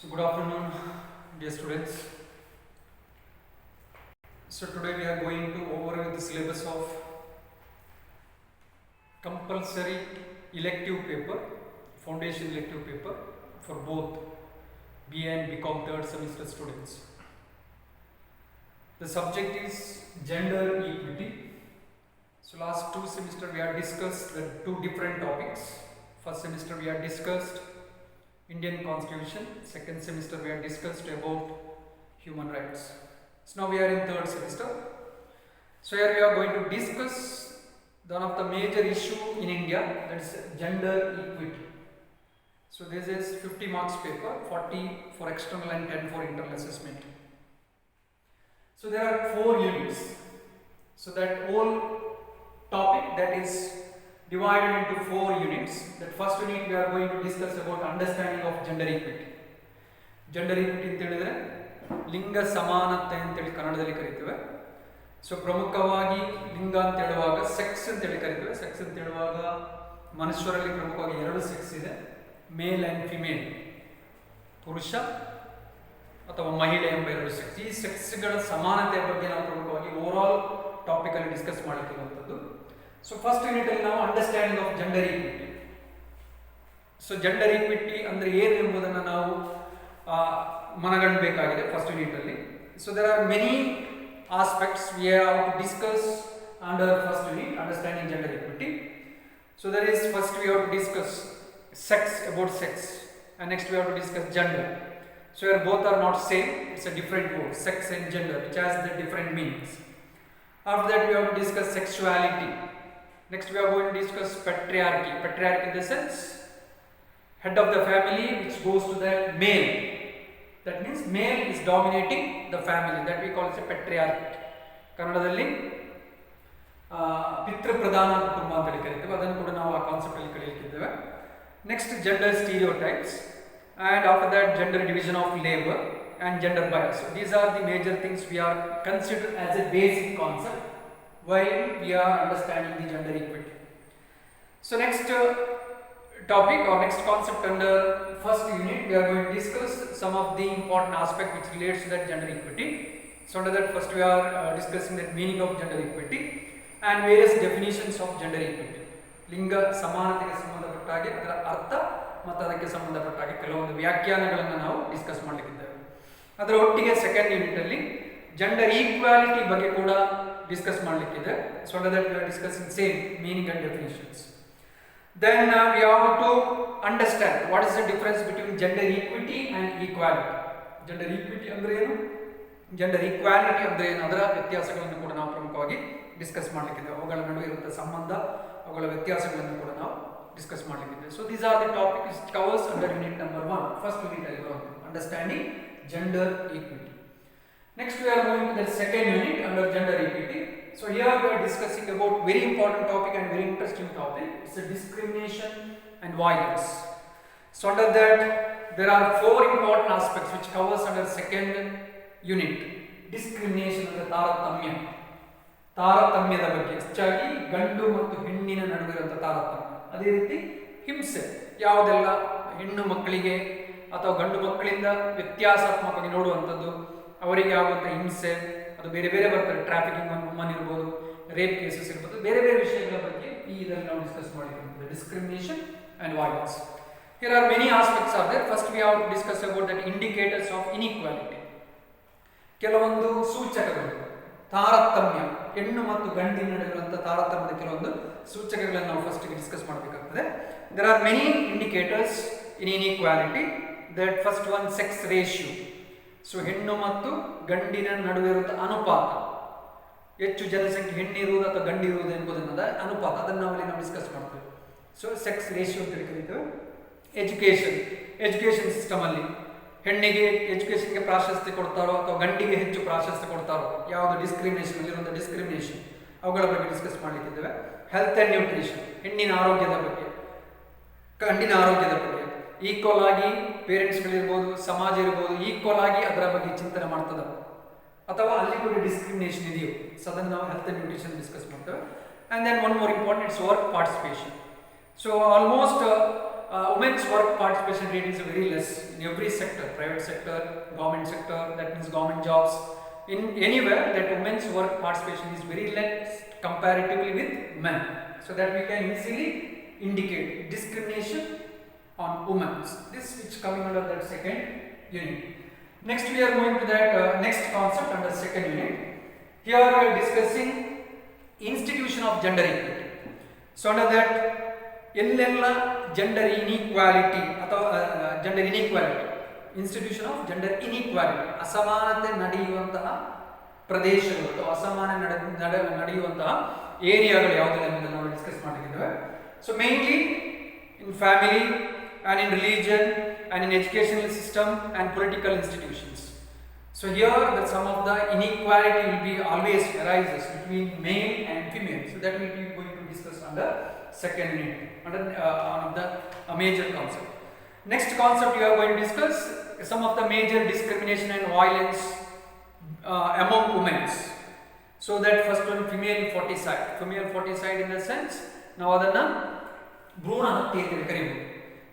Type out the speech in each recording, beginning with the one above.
So good afternoon, dear students. So today we are going to overview the syllabus of compulsory elective paper, foundation elective paper for both BA and BCom third semester students. The subject is gender equity. So last two semesters we have discussed the two different topics. First semester we have discussed Indian Constitution. Second semester we have discussed about human rights. So now we are in third semester. So here we are going to discuss one of the major issue in India, that is gender equity. So this is 50 marks paper, 40 for external and 10 for internal assessment. So there are 4 units. So that whole topic that is divided into 4 units. That first unit we are going to discuss about understanding of gender equity. Gender equity ಅಂತ ಹೇಳಿದ್ರೆ ಲಿಂಗ ಸಮಾನತೆ ಅಂತ ಹೇಳಿ ಕನ್ನಡದಲ್ಲಿ ಕರೀತೇವೆ. So ಪ್ರಮುಖವಾಗಿ ಲಿಂಗ ಅಂತ ಹೇಳುವಾಗ ಸೆಕ್ಸ್ ಅಂತ ಹೇಳಿ ಕರೀತೇವೆ. ಸೆಕ್ಸ್ ಅಂತ ಹೇಳುವಾಗ ಮನುಷ್ಯರಲ್ಲಿ ಪ್ರಮುಖವಾಗಿ 2 ಸೆಕ್ಸ್ ಇದೆ, ಮೇಲ್ ಅಂಡ್ ಫಿಮೇಲ್, ಪುರುಷ ಅಥವಾ ಮಹಿಳೆ ಎಂಬ 2 ಸೆಕ್ಸ್. ಈ ಸೆಕ್ಸ್ಗಳ ಸಮಾನತೆಯ ಬಗ್ಗೆ ನಾವು ಪ್ರಮುಖವಾಗಿ ಓವರಾಲ್ ಟಾಪಿಕ್ ಅಲ್ಲಿ ಡಿಸ್ಕಸ್ ಮಾಡಲಿಕ್ಕಿರುವಂಥದ್ದು. ಸೊ ಫಸ್ಟ್ ಯೂನಿಟ್ ಅಲ್ಲಿ ನಾವು understanding of gender equity. So gender equity ಅಂದ್ರೆ ಏನು ಎಂಬುದನ್ನು ನಾವು ಮನಗಂಡಬೇಕಾಗಿದೆ ಫಸ್ಟ್ ಯೂನಿಟ್ ಅಲ್ಲಿ. So there are many aspects we have to discuss under first unit, understanding gender equity. So there is first we have to discuss sex, about sex, and next we have to discuss gender. So here both are not same, it's a different word, sex and gender, which has the different meanings. After that we have to discuss sexuality. Next we are going to discuss patriarchy. Patriarchy in the sense head of the family, which goes to the male. That means male is dominating the family, that we call it a patriarchy. ಕನ್ನಡದಲ್ಲಿ ಪಿತೃ ಪ್ರಧಾನ ಕುಟುಂಬ ಅಂತ ಹೇಳಿ ಕರೀತೇವೆ, ಅದನ್ನು ಕೂಡ ನಾವು ಆ concept ಅಲ್ಲಿ ಕಲಿಯಲಿಕ್ಕಿದ್ದೇವೆ. Next, gender stereotypes, and after that gender division of labor and gender bias. So these are the major things we are considered as a basic concept while we are understanding the gender equity. So next topic or next concept under first unit, we are going to discuss some of the important aspect which relates to that gender equity. So under that first we are discussing the meaning of gender equity and various definitions of gender equity. ಲಿಂಗ ಸಮಾನತೆಗೆ ಸಂಬಂಧಪಟ್ಟ ಹಾಗೆ ಅದರ ಅರ್ಥ ಮತ್ತು ಅದಕ್ಕೆ ಸಂಬಂಧಪಟ್ಟ ಹಾಗೆ ಕೆಲವೊಂದು ವ್ಯಾಖ್ಯಾನಗಳನ್ನು ನಾವು ಡಿಸ್ಕಸ್ ಮಾಡಲಿಕ್ಕಿದ್ದೇವೆ. ಅದರ ಒಟ್ಟಿಗೆ ಸೆಕೆಂಡ್ ಯೂನಿಟ್ ಅಲ್ಲಿ ಜೆಂಡರ್ ಈಕ್ವಾಲಿಟಿ ಬಗ್ಗೆ ಕೂಡ ಡಿಸ್ಕಸ್ ಮಾಡಲಿಕ್ಕಿದೆ. So under that we are discussing same meaning and definitions. Then we have to understand what is the difference between gender equity and equality. Gender equity ಅಂದ್ರೆ ಏನು, gender equality ಅಂದ್ರೆ ಏನು, ಅದರ ವ್ಯತ್ಯಾಸಗಳನ್ನು ಕೂಡ ನಾವು ಪ್ರಮುಖವಾಗಿ ಡಿಸ್ಕಸ್ ಮಾಡಲಿಕ್ಕಿದ್ದೇವೆ. ಅವುಗಳ ನಡುವೆ ಇರುವಂತಹ ಸಂಬಂಧ, ಅವುಗಳ ವ್ಯತ್ಯಾಸಗಳನ್ನು ಕೂಡ ನಾವು ಡಿಸ್ಕಸ್ ಮಾಡಲಿಕ್ಕಿದ್ದೇವೆ. So these are the topic it covers under unit number 1, first unit ಅಲ್ಲಿ ಬರುವಂಥದ್ದು understanding gender equity. Next we are going to the second unit under gender equity. So here we are discussing about very important topic and very interesting topic. It's a discrimination and violence. So under that there are 4 important aspects which covers under second unit. Discrimination ಅಂದರೆ ತಾರತಮ್ಯದ ಬಗ್ಗೆ, ಹೆಚ್ಚಾಗಿ ಗಂಡು ಮತ್ತು ಹೆಣ್ಣಿನ ನಡುವಿರುವಂತಹ ತಾರತಮ್ಯ. ಅದೇ ರೀತಿ ಹಿಂಸೆ, ಯಾವುದೆಲ್ಲ ಹೆಣ್ಣು ಮಕ್ಕಳಿಗೆ ಅಥವಾ ಗಂಡು ಮಕ್ಕಳಿಂದ ವ್ಯತ್ಯಾಸಾತ್ಮಕವಾಗಿ ನೋಡುವಂಥದ್ದು, ಅವರಿಗೆ ಆಗುವಂಥ ಹಿಂಸೆ, ಅದು ಬೇರೆ ಬೇರೆ ಬರ್ತದೆ. ಟ್ರಾಫಿಕಿಂಗ್ ವುಮನ್ ಇರ್ಬೋದು, ರೇಪ್ ಕೇಸಸ್ ಇರ್ಬೋದು, ಬೇರೆ ಬೇರೆ ವಿಷಯಗಳ ಬಗ್ಗೆ ಈ ಇದರಲ್ಲಿ ನಾವು ಡಿಸ್ಕಸ್ ಮಾಡಿರ್ತೇವೆ. Discrimination and violence. Here are many aspects are there. First we have to discuss about that indicators of inequality. ಕೆಲವೊಂದು ಸೂಚಕಗಳು, ತಾರತಮ್ಯ, ಹೆಣ್ಣು ಮತ್ತು ಗಂಡಿನ ನಡುವಿರುವಂತಹ ತಾರತಮ್ಯದ ಕೆಲವೊಂದು ಸೂಚಕಗಳನ್ನು ನಾವು ಫಸ್ಟ್ ಡಿಸ್ಕಸ್ ಮಾಡಬೇಕಾಗ್ತದೆ. There are many indicators in inequality. That first one sex ratio. So ಹೆಣ್ಣು ಮತ್ತು ಗಂಡಿನ ನಡುವೆ ಇರುವಂತಹ ಅನುಪಾತ, ಹೆಚ್ಚು ಜನಸಂಖ್ಯೆ ಹೆಣ್ಣಿರುವುದು ಅಥವಾ ಗಂಡಿರುವುದು ಎಂಬುದನ್ನದ ಅನುಪಾತ, ಅದನ್ನು ನಾವು ಡಿಸ್ಕಸ್ ಮಾಡ್ತೇವೆ. ಸೊ ಸೆಕ್ಸ್ ರೇಷಿಯೋ ಅಂತ ಕರೀತೇವೆ. ಎಜುಕೇಶನ್ ಸಿಸ್ಟಮ್ ಅಲ್ಲಿ ಹೆಣ್ಣಿಗೆ ಎಜುಕೇಷನ್ಗೆ ಪ್ರಾಶಸ್ತ್ಯ ಕೊಡ್ತಾರೋ ಅಥವಾ ಗಂಡಿಗೆ ಹೆಚ್ಚು ಪ್ರಾಶಸ್ತ್ಯ ಕೊಡ್ತಾರೋ, ಯಾವುದು ಡಿಸ್ಕ್ರಿಮಿನೇಷನ್ ಅಲ್ಲಿರುವಂಥ ಡಿಸ್ಕ್ರಿಮಿನೇಷನ್, ಅವುಗಳ ಬಗ್ಗೆ ಡಿಸ್ಕಸ್ ಮಾಡಲಿಕ್ಕಿದ್ದೇವೆ. ಹೆಲ್ತ್ ಆ್ಯಂಡ್ ನ್ಯೂಟ್ರಿಷನ್, ಹೆಣ್ಣಿನ ಆರೋಗ್ಯದ ಬಗ್ಗೆ, ಗಂಡಿನ ಆರೋಗ್ಯದ ಬಗ್ಗೆ. ಈಕ್ವಲ್ ಆಗಿ ಪೇರೆಂಟ್ಸ್ಗಳಿರ್ಬೋದು, ಸಮಾಜ ಇರ್ಬೋದು, ಈಕ್ವಲ್ ಆಗಿ ಅದರ ಬಗ್ಗೆ ಚಿಂತನೆ ಮಾಡ್ತದ ಅಥವಾ ಅಲ್ಲಿ ಕೂಡ ಡಿಸ್ಕ್ರಿಮಿನೇಷನ್ ಇದೆಯೋ, ಸೊ ಅದನ್ನು ನಾವು ಹೆಲ್ತ್ ಆ್ಯಂಡ್ ನ್ಯೂಟ್ರಿಷನ್ ಡಿಸ್ಕಸ್ ಮಾಡ್ತೇವೆ. And then one more important it's work participation. So almost women's work participation rate is very less in every sector, private sector, government sector, that means government jobs, in anywhere that women's work participation is very less comparatively with men. So that we can easily indicate discrimination on women. This which coming under that second unit. Next we are going to that next concept under second unit. Here we are discussing institution of gender equity. So under that ಎಲ್ಲೆಲ್ಲ gender inequality ಅಥವಾ gender inequality, institution of gender inequality, ಅಸಮಾನತೆ ನಡೆಯುವಂತಹ ಪ್ರದೇಶಗಳು ಅಥವಾ ಅಸಮಾನ ನಡೆಯುವಂತಹ ಏರಿಯಾಗಳು ಯಾವುದಿಲ್ಲ ಎಂಬುದನ್ನು ನಾವು ಡಿಸ್ಕಸ್ ಮಾಡಿದ್ದೇವೆ. So mainly in family and in religion and in educational system and political institutions. So here that some of the inequality will be always arises between male and female. So that we will be going to discuss under second unit, under one of the major concept. Next concept we are going to discuss some of the major discrimination and violence among women. So that first one, female foeticide in the sense ನಾವು ಅದನ್ನು ಭ್ರೂಣ ಹತ್ಯೆ ಅಂತ ಕರೀಬಹುದು.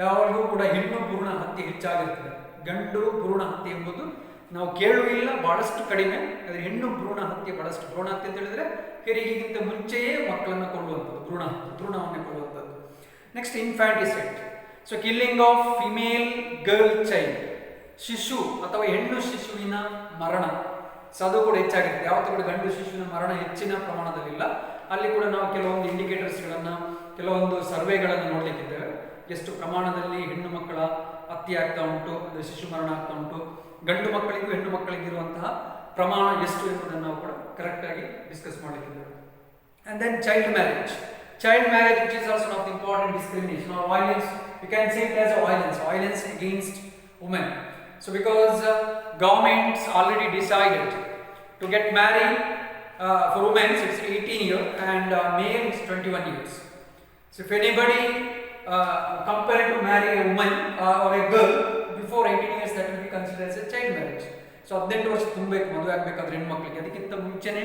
ಯಾವಾಗಲೂ ಕೂಡ ಹೆಣ್ಣು ಭ್ರೂಣ ಹತ್ಯೆ ಹೆಚ್ಚಾಗಿರ್ತದೆ. ಗಂಡು ಭ್ರೂಣ ಹತ್ಯೆ ಎಂಬುದು ನಾವು ಕೇಳುವಿಲ್ಲ, ಬಹಳಷ್ಟು ಕಡಿಮೆ. ಆದರೆ ಹೆಣ್ಣು ಭ್ರೂಣ ಹತ್ಯೆ ಬಹಳಷ್ಟು. ಭ್ರೂಣ ಹತ್ಯೆ ಅಂತ ಹೇಳಿದ್ರೆ ಹೆರಿಗೆಗಿಂತ ಮುಂಚೆಯೇ ಮಕ್ಕಳನ್ನು ಕೊಲ್ಲುವಂಥದ್ದು, ಭ್ರೂಣವನ್ನು ಕೊಲ್ಲುವಂಥದ್ದು. Next infanticide. So killing of female girl child, ಶಿಶು ಅಥವಾ ಹೆಣ್ಣು ಶಿಶುವಿನ ಮರಣ. ಸೊ ಅದು ಕೂಡ ಹೆಚ್ಚಾಗಿರುತ್ತೆ. ಯಾವತ್ತೂ ಕೂಡ ಗಂಡು ಶಿಶುವಿನ ಮರಣ ಹೆಚ್ಚಿನ ಪ್ರಮಾಣದಲ್ಲಿಲ್ಲ. ಅಲ್ಲಿ ಕೂಡ ನಾವು ಕೆಲವೊಂದು ಇಂಡಿಕೇಟರ್ಸ್ಗಳನ್ನು, ಕೆಲವೊಂದು ಸರ್ವೆಗಳನ್ನು ನೋಡಲಿಕ್ಕಿದ್ದೇವೆ. ಎಷ್ಟು ಪ್ರಮಾಣದಲ್ಲಿ ಹೆಣ್ಣು ಮಕ್ಕಳ ಹತ್ಯೆ ಆಗ್ತಾ ಉಂಟು, ಅಂದರೆ ಶಿಶು ಮರಣ ಆಗ್ತಾ ಉಂಟು, ಗಂಡು ಮಕ್ಕಳಿಗೂ ಹೆಣ್ಣು ಮಕ್ಕಳಿಗಿರುವಂತಹ ಪ್ರಮಾಣ ಎಷ್ಟು ಎಂಬುದನ್ನು ನಾವು ಕೂಡ ಕರೆಕ್ಟಾಗಿ ಡಿಸ್ಕಸ್ ಮಾಡಲಿಕ್ಕಿದ್ದೇವೆ. And then child marriage which is also one of the important discrimination or violence. You can say it as a violence against women. So because governments already decided to get married for women it's 18 years and male is 21 years. So if anybody compared to marry a woman or a girl before 18 years, that will be considered as a child marriage. So 18 ವರ್ಷ ತುಂಬಬೇಕು ಮದುವೆ ಆಗಬೇಕಾದ್ರೆ ಹೆಣ್ಮಕ್ಳಿಗೆ. ಅದಕ್ಕಿಂತ ಮುಂಚೆನೇ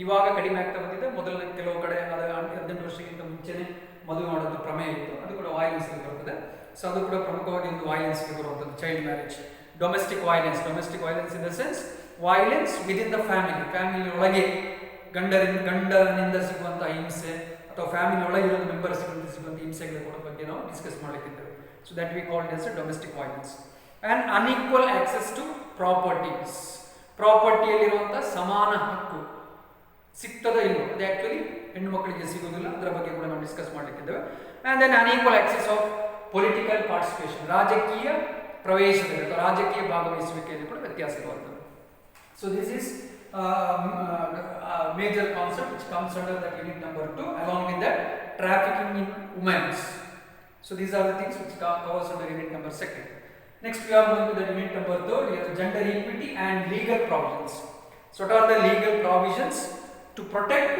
ಇವಾಗ ಕಡಿಮೆ ಆಗ್ತಾ ಬಂದಿದೆ. ಮೊದಲನೇ ಕೆಲವು ಕಡೆ 18 ವರ್ಷಕ್ಕಿಂತ ಮುಂಚೆನೇ ಮದುವೆ ಮಾಡೋದು ಪ್ರಮೇಯ ಇತ್ತು. ಅದು ಕೂಡ ವೈಲೆನ್ಸ್ಗೆ ಬರ್ತದೆ. ಸೊ ಅದು ಕೂಡ ಪ್ರಮುಖವಾಗಿ ಒಂದು ವೈಲೆನ್ಸ್ಗೆ ಬರುವಂಥದ್ದು child marriage. Domestic violence in the sense violence within the family ಒಳಗೆ ಗಂಡನಿಂದ ಸಿಗುವಂಥ ಹಿಂಸೆ ಅಥವಾ ಫ್ಯಾಮಿಲಿ ಒಳಗಿರೋ ಮೆಂಬರ್ಸ್ಗಳಿಂದ ಸಿಗುವಂಥ ಹಿಂಸೆಗಳ ಬಗ್ಗೆ ನಾವು ಡಿಸ್ಕಸ್ ಮಾಡಲಿಕ್ಕಿದ್ದೇವೆ. So that we called as domestic violence. And unequal access to ಪ್ರಾಪರ್ಟಿಯಲ್ಲಿರುವಂಥ ಸಮಾನ ಹಕ್ಕು ಸಿಗ್ತದ ಇಲ್ವೋ, ಅದು ಆ್ಯಕ್ಚುಲಿ ಹೆಣ್ಣು ಮಕ್ಕಳಿಗೆ ಸಿಗೋದಿಲ್ಲ. ಅದರ ಬಗ್ಗೆ ಕೂಡ ನಾವು ಡಿಸ್ಕಸ್ ಮಾಡಲಿಕ್ಕಿದ್ದೇವೆ. And then unequal access of political participation, ರಾಜಕೀಯ ಪ್ರವೇಶದಲ್ಲಿ ಅಥವಾ ರಾಜಕೀಯ ಭಾಗವಹಿಸುವಿಕೆಯಲ್ಲಿ ಕೂಡ ವ್ಯತ್ಯಾಸ ಇರುವಂಥದ್ದು. So this is major concept which comes under that unit number 2, along with that trafficking in women. So these are the things which covers under unit number 2. Next we are going to the unit number 3, we have gender equity and legal provisions. So what are the legal provisions to protect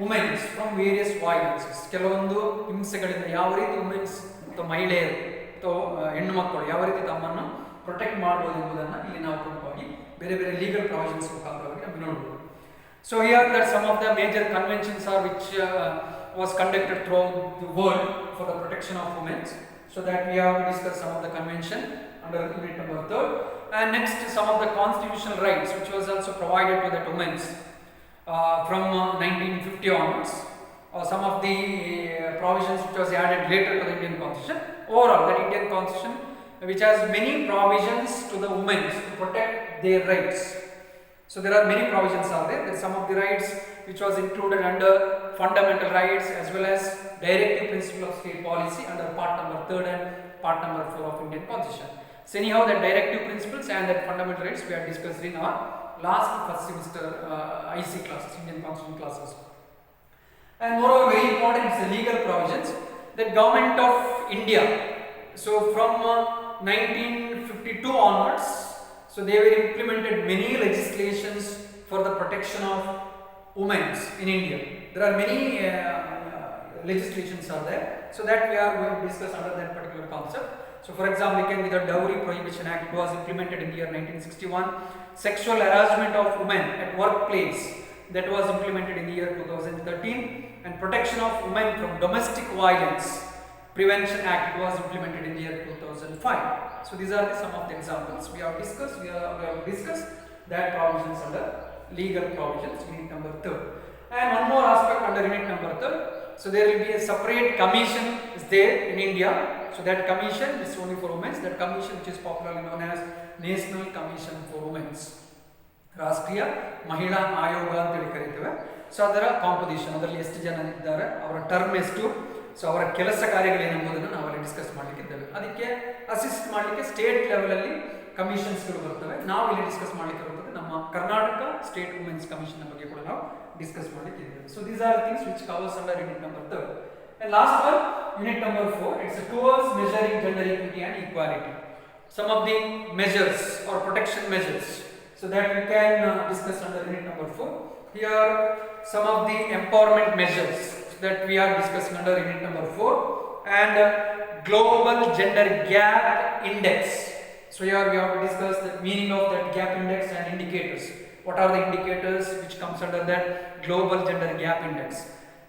women from various violences? ಕೆಲವೊಂದು ಹಿಂಸೆಗಳಿಂದ ಯಾವ ರೀತಿ women's ಅಥವಾ ಮಹಿಳೆಯರು ಅಥವಾ ಹೆಣ್ಣು ಮಕ್ಕಳು ಯಾವ ರೀತಿ ತಮ್ಮನ್ನು ಪ್ರೊಟೆಕ್ಟ್ ಮಾಡಬಹುದು ಎಂಬುದನ್ನು ಇಲ್ಲಿ ನಾವು ಪ್ರಮುಖವಾಗಿ ಬೇರೆ ಬೇರೆ ಲೀಗಲ್ ಪ್ರಾವಿಷನ್ಸ್ ಮುಖಾಂತರವಾಗಿ ನಾವು ನೋಡಬಹುದು. So here that some of the major conventions are which was conducted throughout the world for the protection of women. So that we have discussed some of the convention under unit number 3. And next some of the constitutional rights which was also provided to the women from 1950 onwards. Some of the provisions which was added later to the Indian Constitution. Overall, the Indian Constitution which has many provisions to the women to protect their rights. So there are many provisions are there. There are some of the rights which was included under fundamental rights as well as directive principle of state policy under part number 3 and part number 4 of Indian Constitution. So anyhow that directive principles and that fundamental rights we are discussed in our first semester IC classes, Indian Constitution classes. And moreover very important is the legal provisions that government of India, so from 1952 onwards, so they were implemented many legislations for the protection of women in India. There are many legislations are there. So that we are going to discuss under that particular concept. So for example, you can be the Dowry Prohibition Act was implemented in the year 1961. Sexual harassment of women at workplace that was implemented in the year 2013. And protection of women from domestic violence Prevention Act was implemented in the year 2005. So these are some of the examples we have discussed. We have discussed that provisions under legal provisions, unit number 3rd. And one more aspect under unit number 3rd. So there will be a separate commission is there in India. So that commission is only for women. That commission, which is popularly known as National Commission for Women's. ರಾಷ್ಟ್ರೀಯ ಮಹಿಳಾ ಆಯೋಗ ಅಂತ ಹೇಳಿ ಕರೀತೇವೆ. So ಅದರ composition, ಅದರಲ್ಲಿ ಎಷ್ಟು ಜನ ಇದ್ದಾರೆ, ಅವರ ಟರ್ಮ್ ಎಷ್ಟು, ಸೊ ಅವರ ಕೆಲಸ ಕಾರ್ಯಗಳೇನೆಂಬುದನ್ನು ನಾವು ಅಲ್ಲಿ ಡಿಸ್ಕಸ್ ಮಾಡಲಿಕ್ಕಿದ್ದೇವೆ. ಅದಕ್ಕೆ ಅಸಿಸ್ಟ್ ಮಾಡಲಿಕ್ಕೆ ಸ್ಟೇಟ್ ಲೆವೆಲಲ್ಲಿ ಕಮಿಷನ್ಸ್ಗಳು ಬರ್ತವೆ. ನಾವು ಇಲ್ಲಿ ಡಿಸ್ಕಸ್ ಮಾಡಲಿಕ್ಕೆ ಬರ್ತದೆ ನಮ್ಮ ಕರ್ನಾಟಕ ಸ್ಟೇಟ್ ವುಮೆನ್ಸ್ ಕಮಿಷನ್ ಬಗ್ಗೆ ಕೂಡ ನಾವು ಡಿಸ್ಕಸ್ ಮಾಡಲಿಕ್ಕಿದ್ದೇವೆ. So these are things which covers under unit number 3rd. And last one, unit number 4, it's towards measuring gender equity and equality. Some of the measures or protection measures, so that we can discuss under unit number 4. Here some of the empowerment measures that we are discussing under unit number 4, and global gender gap index. So here we have to discuss the meaning of that gap index and indicators. What are the indicators which comes under that global gender gap index?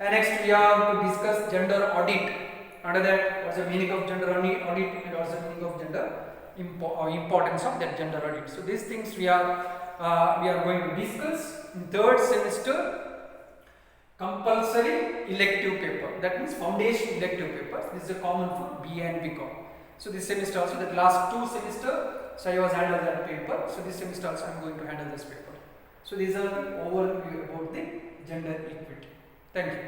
And next we have to discuss gender audit. Under that, what's the meaning of gender audit and what's the meaning of gender importance of that gender audit. So these things we are going to discuss in 3rd semester compulsory elective paper. That means foundation elective paper. This is a common for BA and BCom. So this semester also, that last 2 semester, so I was handled that paper. So this semester also I am going to handle this paper. So these are the overview about the gender equity. Thank you.